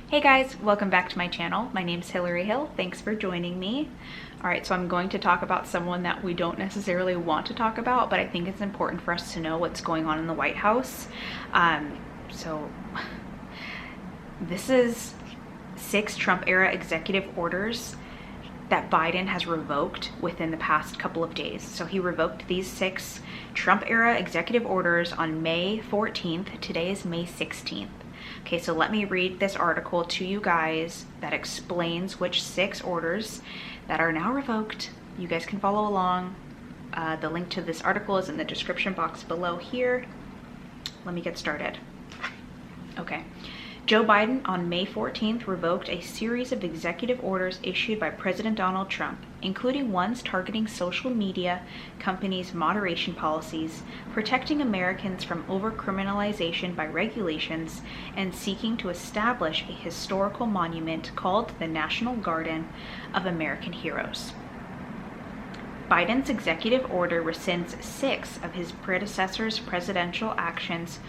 Hey guys, welcome back to my channel. My name's Hillary Hill. Thanks for joining me. All right, so I'm going to talk about someone that we don't necessarily want to talk about, but I think it's important for us to know what's going on in the White House. So this is 6 Trump-era executive orders that Biden has revoked within the past couple of days. So he revoked these 6 Trump-era executive orders on May 14th. Today is May 16th. Okay, so let me read this article to you guys that explains which 6 orders that are now revoked. You guys can follow along. The link to this article is in the description box below here. Let me get started. Okay. Joe Biden on May 14th revoked a series of executive orders issued by President Donald Trump, including ones targeting social media companies' moderation policies, protecting Americans from overcriminalization by regulations, and seeking to establish a historical monument called the National Garden of American Heroes. Biden's executive order rescinds 6 of his predecessor's presidential actions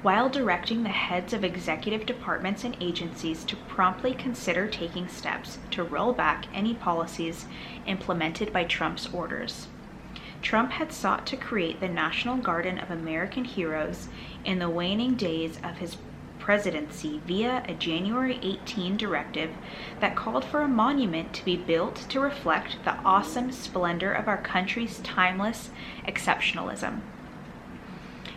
while directing the heads of executive departments and agencies to promptly consider taking steps to roll back any policies implemented by Trump's orders. Trump had sought to create the National Garden of American Heroes in the waning days of his presidency via a January 18 directive that called for a monument to be built to reflect the awesome splendor of our country's timeless exceptionalism.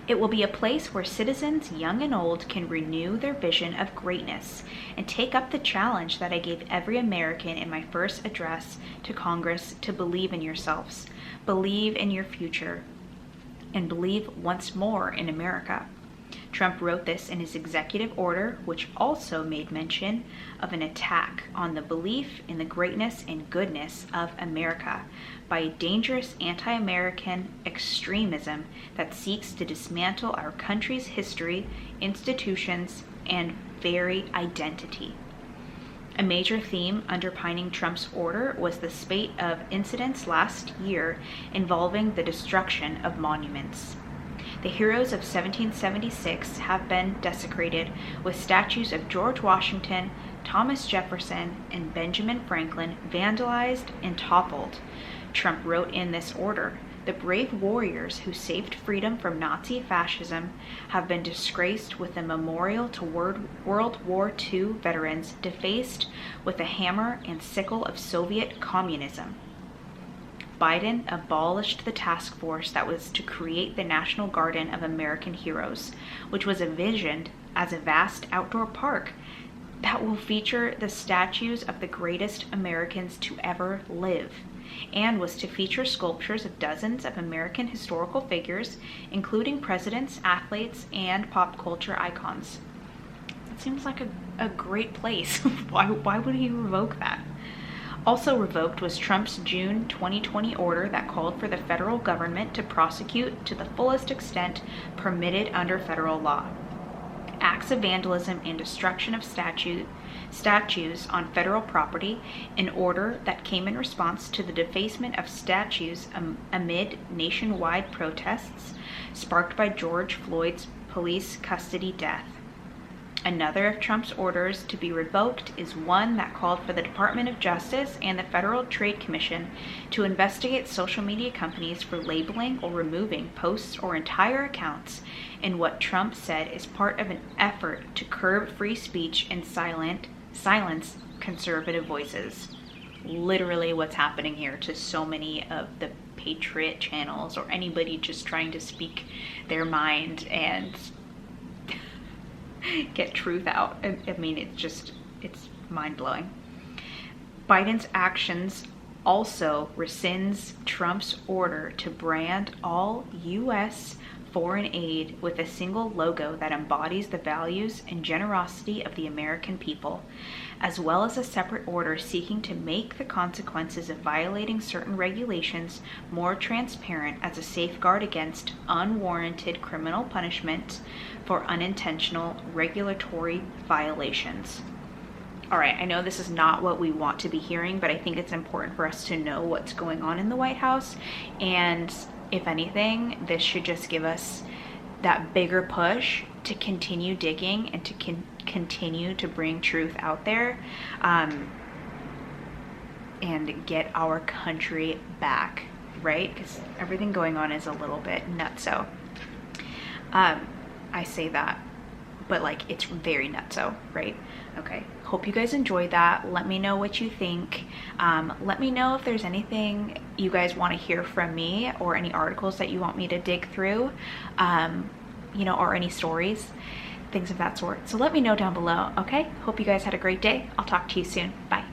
It will be a place where citizens, young and old, can renew their vision of greatness and take up the challenge that I gave every American in my first address to Congress to believe in yourselves, believe in your future, and believe once more in America. Trump wrote this in his executive order, which also made mention of an attack on the belief in the greatness and goodness of America by a dangerous anti-American extremism that seeks to dismantle our country's history, institutions, and very identity. A major theme underpinning Trump's order was the spate of incidents last year involving the destruction of monuments. The heroes of 1776 have been desecrated, with statues of George Washington, Thomas Jefferson, and Benjamin Franklin vandalized and toppled. Trump wrote in this order, "The brave warriors who saved freedom from Nazi fascism have been disgraced with a memorial to World War II veterans defaced with the hammer and sickle of Soviet communism." Biden abolished the task force that was to create the National Garden of American Heroes, which was envisioned as a vast outdoor park that will feature the statues of the greatest Americans to ever live, and was to feature sculptures of dozens of American historical figures, including presidents, athletes, and pop culture icons. It seems like a great place. Why would he revoke that? Also revoked was Trump's June 2020 order that called for the federal government to prosecute to the fullest extent permitted under federal law acts of vandalism and destruction of statues on federal property, an order that came in response to the defacement of statues amid nationwide protests sparked by George Floyd's police custody death. Another of Trump's orders to be revoked is one that called for the Department of Justice and the Federal Trade Commission to investigate social media companies for labeling or removing posts or entire accounts in what Trump said is part of an effort to curb free speech and silence conservative voices. Literally what's happening here to so many of the patriot channels or anybody just trying to speak their mind and get truth out. I mean, it's mind-blowing. Biden's actions also rescinds Trump's order to brand all U.S. foreign aid with a single logo that embodies the values and generosity of the American people, as well as a separate order seeking to make the consequences of violating certain regulations more transparent as a safeguard against unwarranted criminal punishment for unintentional regulatory violations. All right, I know this is not what we want to be hearing, but I think it's important for us to know what's going on in the White House. And if anything, this should just give us that bigger push to continue digging and to continue to bring truth out there, and get our country back, right? Because everything going on is a little bit nutso. I say that, but like it's very nutso, right? Okay, hope you guys enjoyed that. Let me know what you think. Let me know if there's anything you guys want to hear from me, or any articles that you want me to dig through, you know, or any stories, things of that sort. So let me know down below, okay? Hope you guys had a great day. I'll talk to you soon. Bye.